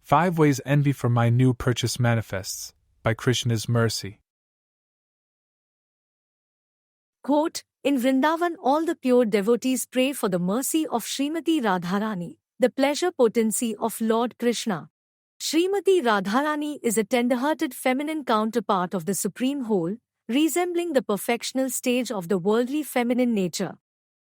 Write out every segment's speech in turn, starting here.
5 Ways Envy for My New Purchase Manifests, by Krishna's Mercy. Quote, in Vrindavan all the pure devotees pray for the mercy of Shrimati Radharani, the pleasure potency of Lord Krishna. Shrimati Radharani is a tenderhearted feminine counterpart of the Supreme Whole, resembling the perfectional stage of the worldly feminine nature.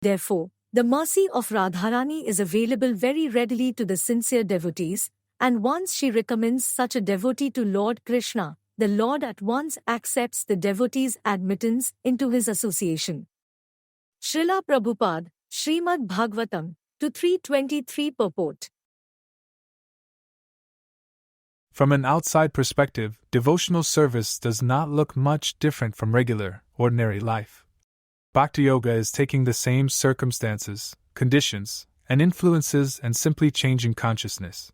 Therefore, the mercy of Radharani is available very readily to the sincere devotees, and once she recommends such a devotee to Lord Krishna, the Lord at once accepts the devotee's admittance into his association. Srila Prabhupada, Shrimad Bhagavatam, 323 Purport. From an outside perspective, devotional service does not look much different from regular, ordinary life. Bhakti Yoga is taking the same circumstances, conditions, and influences and simply changing consciousness.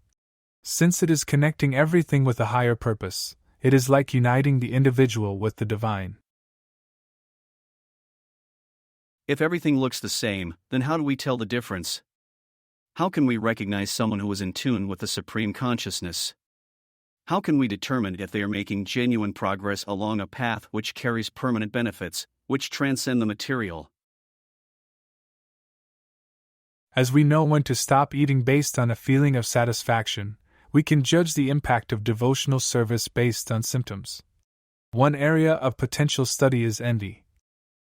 Since it is connecting everything with a higher purpose, it is like uniting the individual with the divine. If everything looks the same, then how do we tell the difference? How can we recognize someone who is in tune with the Supreme Consciousness? How can we determine if they are making genuine progress along a path which carries permanent benefits, which transcend the material? As we know when to stop eating based on a feeling of satisfaction, we can judge the impact of devotional service based on symptoms. One area of potential study is envy.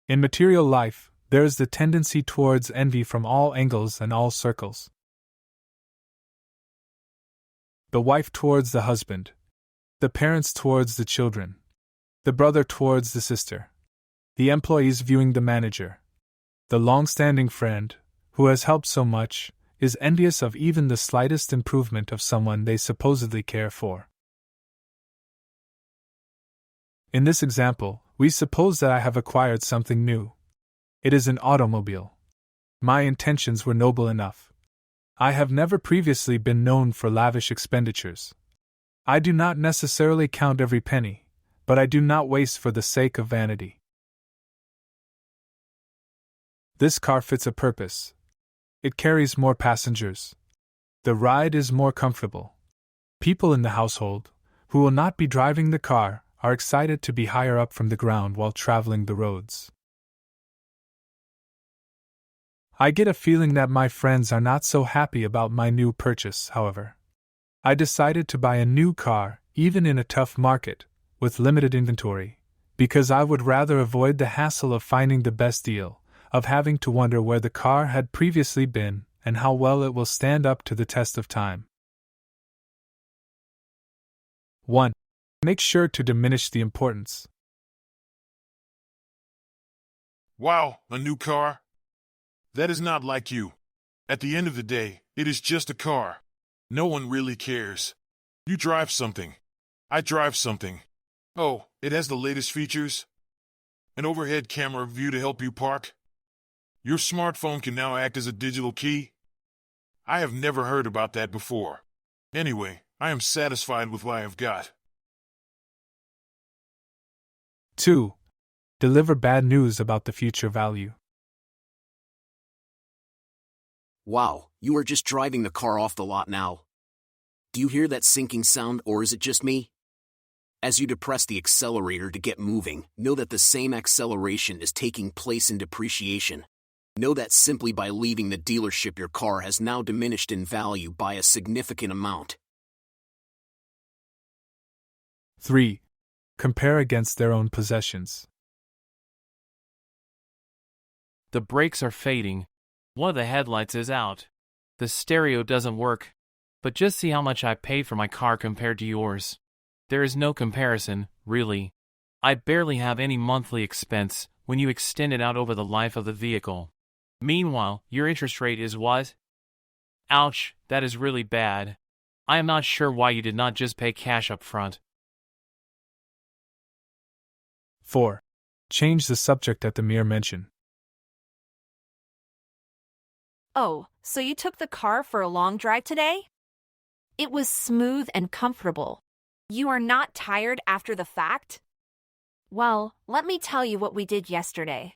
In material life, there is the tendency towards envy from all angles and all circles. The wife towards the husband, the parents towards the children, the brother towards the sister, the employees viewing the manager. The long-standing friend, who has helped so much, is envious of even the slightest improvement of someone they supposedly care for. In this example, we suppose that I have acquired something new. It is an automobile. My intentions were noble enough. I have never previously been known for lavish expenditures. I do not necessarily count every penny, but I do not waste for the sake of vanity. This car fits a purpose. It carries more passengers. The ride is more comfortable. People in the household, who will not be driving the car, are excited to be higher up from the ground while traveling the roads. I get a feeling that my friends are not so happy about my new purchase, however. I decided to buy a new car, even in a tough market, with limited inventory, because I would rather avoid the hassle of finding the best deal, of having to wonder where the car had previously been and how well it will stand up to the test of time. 1. Make sure to diminish the importance. Wow, a new car? That is not like you. At the end of the day, it is just a car. No one really cares. You drive something. I drive something. Oh, it has the latest features? An overhead camera view to help you park? Your smartphone can now act as a digital key? I have never heard about that before. Anyway, I am satisfied with what I have got. 2. Deliver bad news about the future value. Wow, you are just driving the car off the lot now. Do you hear that sinking sound, or is it just me? As you depress the accelerator to get moving, know that the same acceleration is taking place in depreciation. Know that simply by leaving the dealership your car has now diminished in value by a significant amount. 3. Compare against their own possessions. The brakes are fading. One of the headlights is out. The stereo doesn't work. But just see how much I pay for my car compared to yours. There is no comparison, really. I barely have any monthly expense when you extend it out over the life of the vehicle. Meanwhile, your interest rate is what? Ouch, that is really bad. I am not sure why you did not just pay cash up front. 4. Change the subject at the mere mention. Oh, so you took the car for a long drive today? It was smooth and comfortable. You are not tired after the fact? Well, let me tell you what we did yesterday.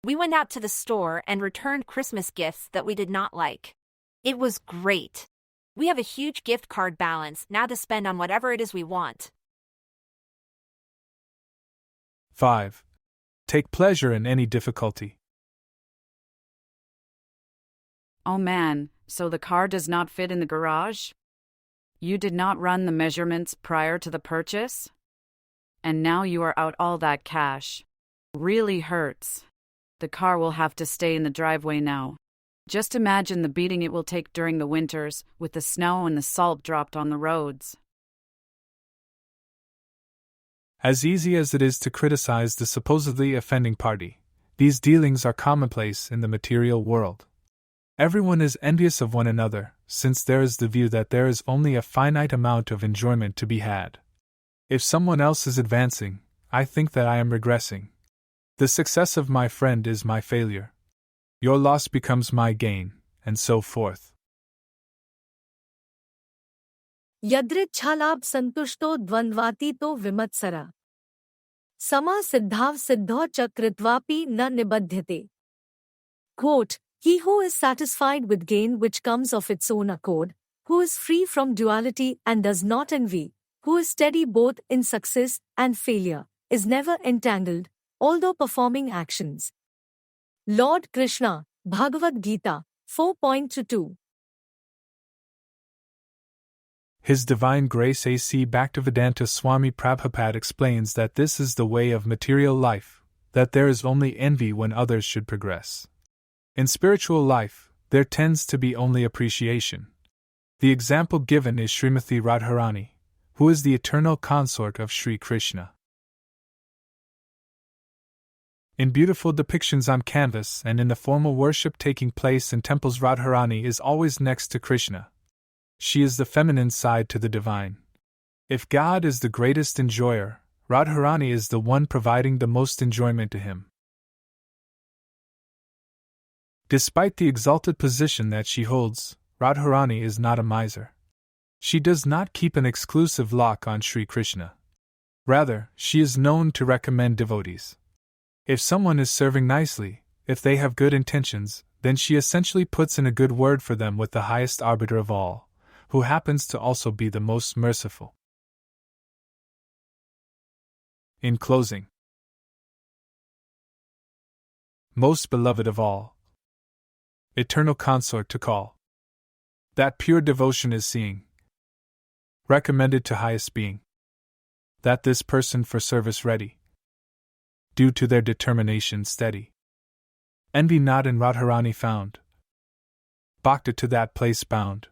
We went out to the store and returned Christmas gifts that we did not like. It was great. We have a huge gift card balance now to spend on whatever it is we want. 5. Take pleasure in any difficulty. Oh man, so the car does not fit in the garage? You did not run the measurements prior to the purchase? And now you are out all that cash. Really hurts. The car will have to stay in the driveway now. Just imagine the beating it will take during the winters, with the snow and the salt dropped on the roads. As easy as it is to criticize the supposedly offending party, these dealings are commonplace in the material world. Everyone is envious of one another, since there is the view that there is only a finite amount of enjoyment to be had. If someone else is advancing, I think that I am regressing. The success of my friend is my failure. Your loss becomes my gain, and so forth. Yadrichhalabh santushto dvandvatito vimatsara. Sama siddhav siddho chakritvapi na nibadhyate. Quote, he who is satisfied with gain which comes of its own accord, who is free from duality and does not envy, who is steady both in success and failure, is never entangled, although performing actions. Lord Krishna, Bhagavad-gita, 4.22. His Divine Grace A.C. Bhaktivedanta Swami Prabhupada explains that this is the way of material life, that there is only envy when others should progress. In spiritual life, there tends to be only appreciation. The example given is Shrimati Radharani, who is the eternal consort of Sri Krishna. In beautiful depictions on canvas and in the formal worship taking place in temples, Radharani is always next to Krishna. She is the feminine side to the divine. If God is the greatest enjoyer, Radharani is the one providing the most enjoyment to him. Despite the exalted position that she holds, Radharani is not a miser. She does not keep an exclusive lock on Sri Krishna. Rather, she is known to recommend devotees. If someone is serving nicely, if they have good intentions, then she essentially puts in a good word for them with the highest arbiter of all, who happens to also be the most merciful. In closing, most beloved of all, eternal consort to call, that pure devotion is seeing, recommended to highest being, that this person for service ready, due to their determination steady, envy not in Radharani found, bhakta to that place bound.